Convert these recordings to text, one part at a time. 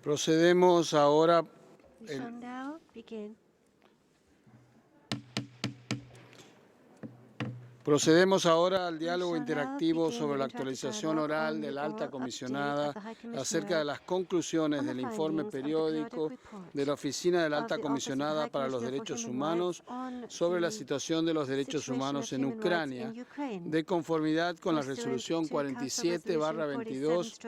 Procedemos ahora. We shall now begin. Procedemos ahora al diálogo shall now interactivo begin sobre the la interactive actualización dialogue oral on de the la alta oral update comisionada of the High Commissioner acerca de las conclusiones on the del informe findings of the periodic periódico report de la Oficina de la of Alta the Office of the Comisionada High para los Commissioner for Derechos Human Humanos Rights on sobre la the situación de los derechos situation of humanos en human rights in Ucrania, Ukraine, de conformidad con la pursuant resolución to Council Resolution 47/22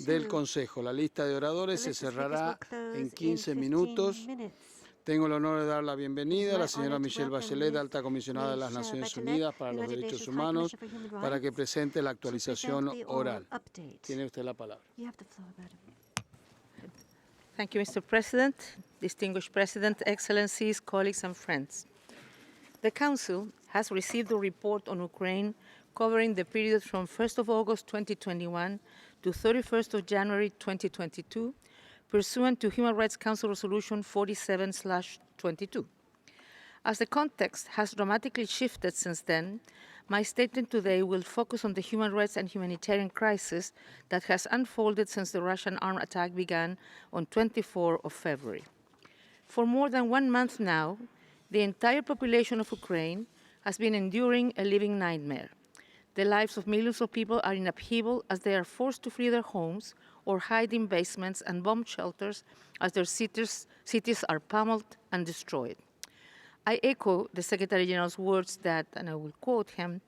del 47/22. Consejo. La lista de oradores The se list of speakers will cerrará close en in 15 15 minutos. minutes. Tengo el honor de dar la It is bienvenida a my la señora honor to Michelle welcome Bachelet, Ms. alta comisionada de las Michelle Naciones Bachelet, Unidas para los United Derechos Nations High Humanos, Commissioner for Human para que Rights, presente la to present actualización the oral oral. update. Tiene usted la palabra. You have the floor, madam. Thank you, Mr. President, distinguished President, Excellencies, colleagues, and friends. The Council has received a report on Ukraine covering the period from 1st of August 2021 to 31st of January 2022, pursuant to Human Rights Council Resolution 47/22. As the context has dramatically shifted since then, my statement today will focus on the human rights and humanitarian crisis that has unfolded since the Russian armed attack began on 24 of February. For more than 1 month now, the entire population of Ukraine has been enduring a living nightmare. The lives of millions of people are in upheaval as they are forced to flee their homes or hide in basements and bomb shelters as their cities are pummeled and destroyed. I echo the Secretary General's words that, and I will quote him,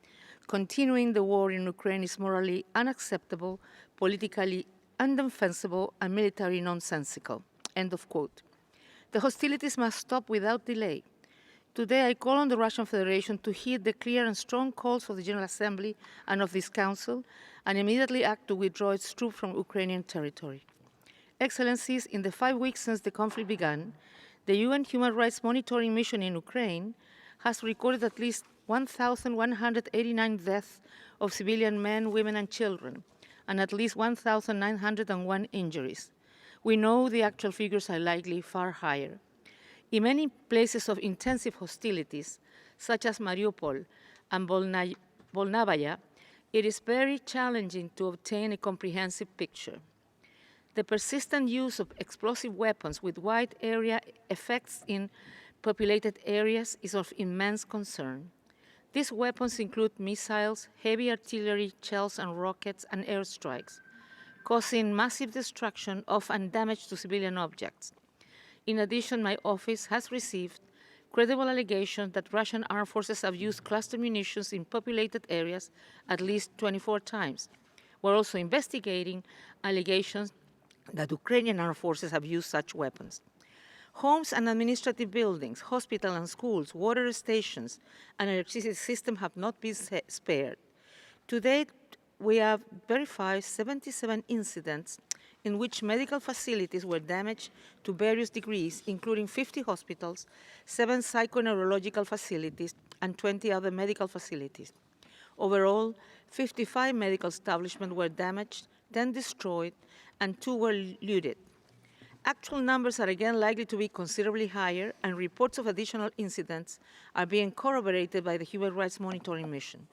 continuing the war in Ukraine is morally unacceptable, politically undefensible, and militarily nonsensical, end of quote. The hostilities must stop without delay. Today, I call on the Russian Federation to heed the clear and strong calls of the General Assembly and of this Council and immediately act to withdraw its troops from Ukrainian territory. Excellencies, in the 5 weeks since the conflict began, the UN Human Rights Monitoring Mission in Ukraine has recorded at least 1,189 deaths of civilian men, women, and children, and at least 1,901 injuries. We know the actual figures are likely far higher. In many places of intensive hostilities, such as Mariupol and Volnovaya, it is very challenging to obtain a comprehensive picture. The persistent use of explosive weapons with wide area effects in populated areas is of immense concern. These weapons include missiles, heavy artillery, shells and rockets, and airstrikes, causing massive destruction of and damage to civilian objects. In addition, my office has received credible allegations that Russian armed forces have used cluster munitions in populated areas at least 24 times. We're also investigating allegations that Ukrainian armed forces have used such weapons. Homes and administrative buildings, hospitals and schools, water stations, and electricity system have not been spared. To date, we have verified 77 incidents in which medical facilities were damaged to various degrees, including 50 hospitals, 7 psychoneurological facilities, and 20 other medical facilities. Overall, 55 medical establishments were damaged, 10 destroyed, and 2 were looted. Actual numbers are again likely to be considerably higher, and reports of additional incidents are being corroborated by the Human Rights Monitoring Mission.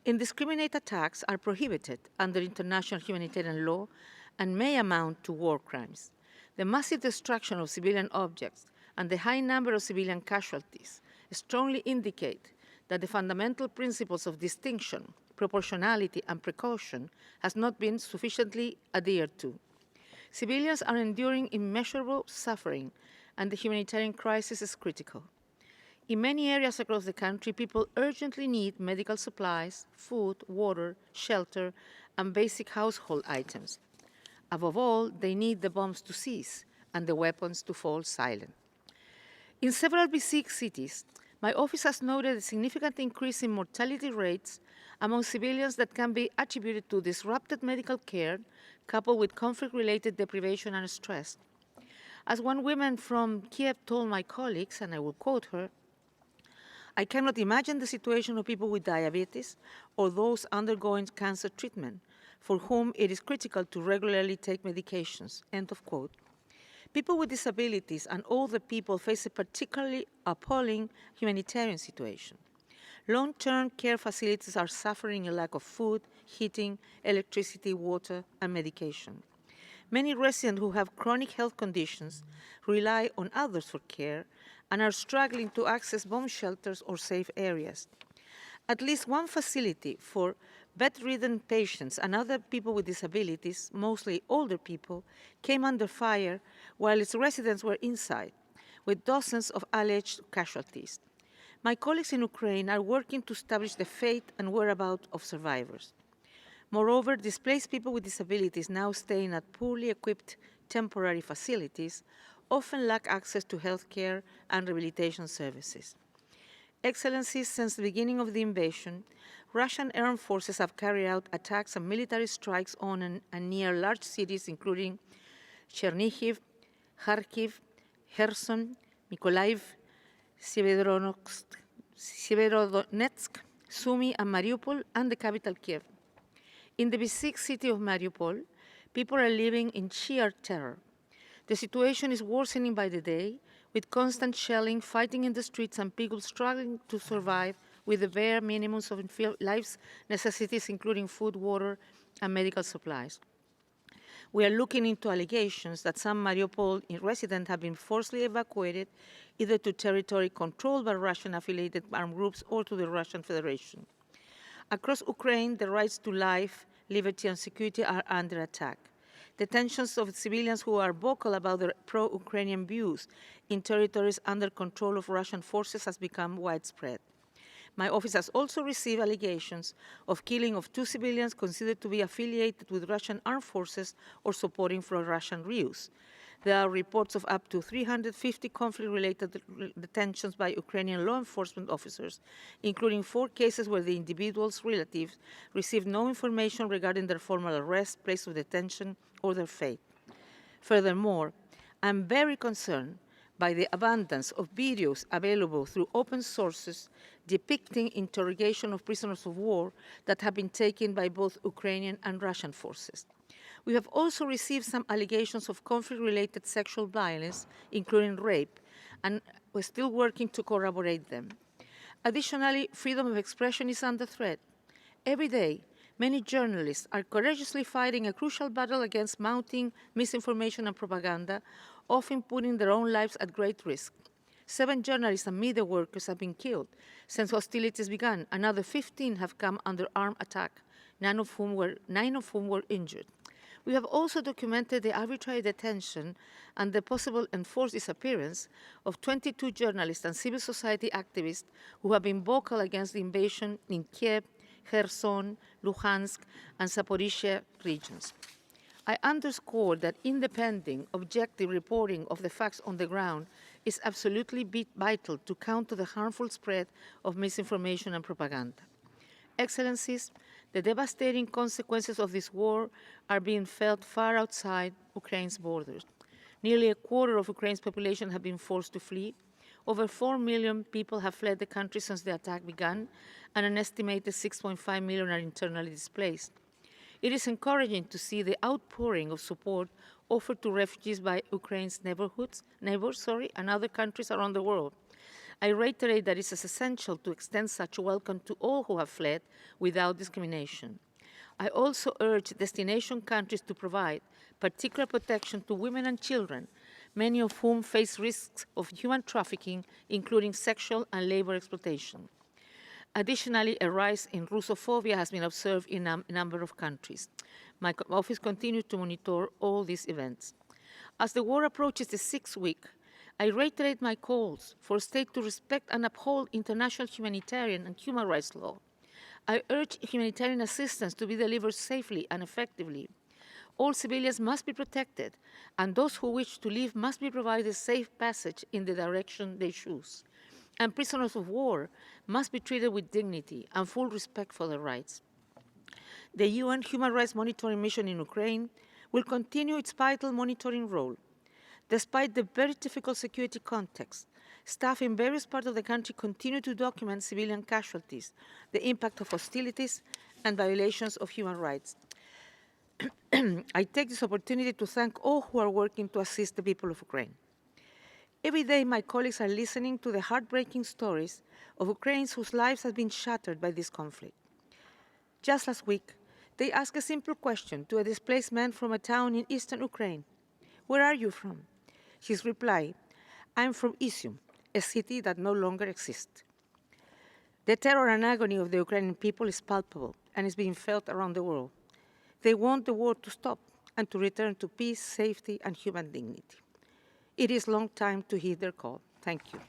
Indiscriminate attacks are prohibited under international humanitarian law and may amount to war crimes. The massive destruction of civilian objects and the high number of civilian casualties strongly indicate that the fundamental principles of distinction, proportionality, and precaution has not been sufficiently adhered to. Civilians are enduring immeasurable suffering, and the humanitarian crisis is critical. In many areas across the country, people urgently need medical supplies, food, water, shelter, and basic household items. Above all, they need the bombs to cease and the weapons to fall silent. In several besieged cities, my office has noted a significant increase in mortality rates among civilians that can be attributed to disrupted medical care, coupled with conflict-related deprivation and stress. As one woman from Kiev told my colleagues, and I will quote her, "I cannot imagine the situation of people with diabetes or those undergoing cancer treatment, for whom it is critical to regularly take medications," end of quote. People with disabilities and older people face a particularly appalling humanitarian situation. Long-term care facilities are suffering a lack of food, heating, electricity, water, and medication. Many residents who have chronic health conditions rely on others for care and are struggling to access bomb shelters or safe areas. At least one facility for bedridden patients and other people with disabilities, mostly older people, came under fire while its residents were inside, with dozens of alleged casualties. My colleagues in Ukraine are working to establish the fate and whereabouts of survivors. Moreover, displaced people with disabilities now staying at poorly equipped temporary facilities often lack access to health care and rehabilitation services. Excellencies, since the beginning of the invasion, Russian armed forces have carried out attacks and military strikes on and near large cities including Chernihiv, Kharkiv, Kherson, Mykolaiv, Severodonetsk, Sumy, and Mariupol, and the capital Kiev. In the besieged city of Mariupol, people are living in sheer terror. The situation is worsening by the day, with constant shelling, fighting in the streets, and people struggling to survive with the bare minimums of life's necessities, including food, water, and medical supplies. We are looking into allegations that some Mariupol residents have been forcibly evacuated either to territory controlled by Russian-affiliated armed groups or to the Russian Federation. Across Ukraine, the rights to life, liberty, and security are under attack. Detentions of civilians who are vocal about their pro-Ukrainian views in territories under control of Russian forces has become widespread. My office has also received allegations of killing of 2 civilians considered to be affiliated with Russian armed forces or supporting pro-Russian views. There are reports of up to 350 conflict-related detentions by Ukrainian law enforcement officers, including 4 cases where the individual's relatives received no information regarding their formal arrest, place of detention, or their fate. Furthermore, I'm very concerned by the abundance of videos available through open sources depicting interrogation of prisoners of war that have been taken by both Ukrainian and Russian forces. We have also received some allegations of conflict-related sexual violence, including rape, and we're still working to corroborate them. Additionally, freedom of expression is under threat. Every day, many journalists are courageously fighting a crucial battle against mounting misinformation and propaganda, often putting their own lives at great risk. 7 journalists and media workers have been killed since hostilities began. Another 15 have come under armed attack, 9 of whom were injured. We have also documented the arbitrary detention and the possible enforced disappearance of 22 journalists and civil society activists who have been vocal against the invasion in Kiev, Kherson, Luhansk, and Zaporizhia regions. I underscore that independent, objective reporting of the facts on the ground is absolutely vital to counter the harmful spread of misinformation and propaganda. Excellencies, the devastating consequences of this war are being felt far outside Ukraine's borders. Nearly a quarter of Ukraine's population have been forced to flee. Over 4 million people have fled the country since the attack began, and an estimated 6.5 million are internally displaced. It is encouraging to see the outpouring of support offered to refugees by Ukraine's neighbors, and other countries around the world. I reiterate that it is essential to extend such a welcome to all who have fled without discrimination. I also urge destination countries to provide particular protection to women and children, many of whom face risks of human trafficking, including sexual and labor exploitation. Additionally, a rise in Russophobia has been observed in a number of countries. My office continues to monitor all these events. As the war approaches the 6th week, I reiterate my calls for states to respect and uphold international humanitarian and human rights law. I urge humanitarian assistance to be delivered safely and effectively. All civilians must be protected, and those who wish to leave must be provided safe passage in the direction they choose. And prisoners of war must be treated with dignity and full respect for their rights. The UN Human Rights Monitoring Mission in Ukraine will continue its vital monitoring role. Despite the very difficult security context, staff in various parts of the country continue to document civilian casualties, the impact of hostilities, and violations of human rights. I take this opportunity to thank all who are working to assist the people of Ukraine. Every day, my colleagues are listening to the heartbreaking stories of Ukrainians whose lives have been shattered by this conflict. Just last week, They ask a simple question to a displaced man from a town in eastern Ukraine. Where are you from? His reply, I'm from Izium, a city that no longer exists. The terror and agony of the Ukrainian people is palpable and is being felt around the world. They want the war to stop and to return to peace, safety, and human dignity. It is long time to heed their call. Thank you.